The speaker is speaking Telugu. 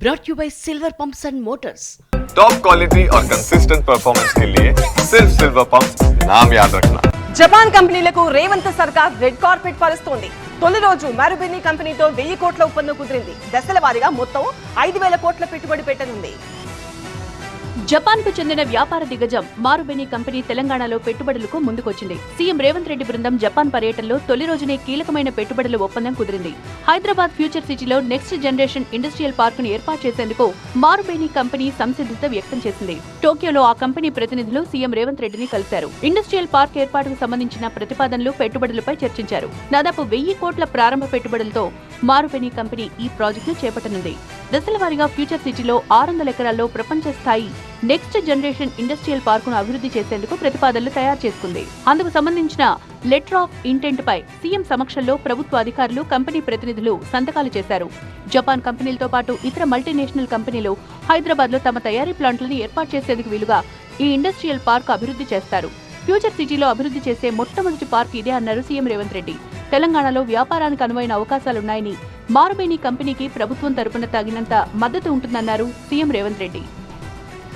brought you by Silver Pumps and Motors. Top quality और कंसिस्टेंट परफॉर्मेंस के लिए सिर्फ सिल्वर पंप्स नाम याद रखना. జపాన్ కంపెనీలకు రేవంత్ సర్కార్ రెడ్ కార్పెట్ పరుస్తోంది. తొలి రోజు మారుబెని కంపెనీతో 1000 కోట్ల ఒప్పందం కుదిరింది. దశల వారీగా మొత్తం 5000 కోట్ల పెట్టుబడి పెట్టనుంది. జపాన్ కు చెందిన వ్యాపార దిగ్గజం మారుబెని కంపెనీ తెలంగాణలో పెట్టుబడులకు ముందుకొచ్చింది. సీఎం రేవంత్ రెడ్డి బృందం జపాన్ పర్యటనలో తొలి రోజునే కీలకమైన పెట్టుబడుల ఒప్పందం కుదిరింది. హైదరాబాద్ ఫ్యూచర్ సిటీలో నెక్స్ట్ జనరేషన్ ఇండస్ట్రియల్ పార్క్ ను ఏర్పాటు చేసేందుకు మారుబెని కంపెనీ సంసిద్ధత వ్యక్తం చేసింది. టోక్యోలో ఆ కంపెనీ ప్రతినిధులు సీఎం రేవంత్ రెడ్డిని కలిశారు. ఇండస్ట్రియల్ పార్క్ ఏర్పాటుకు సంబంధించిన ప్రతిపాదనలు, పెట్టుబడులపై చర్చించారు. దాదాపు 1000 కోట్ల ప్రారంభ పెట్టుబడులతో మారుబెని కంపెనీ ఈ ప్రాజెక్టును చేపట్టనుంది. దశల వారీగా ఫ్యూచర్ సిటీలో 600 ఎకరాల్లో ప్రపంచ స్థాయి నెక్స్ట్ జనరేషన్ ఇండస్ట్రియల్ పార్కును అభివృద్ధి చేసేందుకు ప్రతిపాదనలు తయారు చేసుకుంది. అందుకు సంబంధించిన లెటర్ ఆఫ్ ఇంటెంట్ పై సీఎం సమక్షంలో ప్రభుత్వ అధికారులు, కంపెనీ ప్రతినిధులు సంతకాలు చేశారు. జపాన్ కంపెనీలతో పాటు ఇతర మల్టీనేషనల్ కంపెనీలు హైదరాబాద్ లో తమ తయారీ ప్లాంట్లను ఏర్పాటు చేసేందుకు వీలుగా ఈ ఇండస్ట్రియల్ పార్క్ అభివృద్ధి చేస్తారు. ఫ్యూచర్ సిటీలో అభివృద్ధి చేసే మొట్టమొదటి పార్క్ ఇదే అన్నారు సీఎం రేవంత్ రెడ్డి. తెలంగాణలో వ్యాపారానికి అనువైన అవకాశాలున్నాయని, మారుబెని కంపెనీకి ప్రభుత్వం తరపున తగినంత మద్దతు ఉంటుందన్నారు సీఎం రేవంత్ రెడ్డి.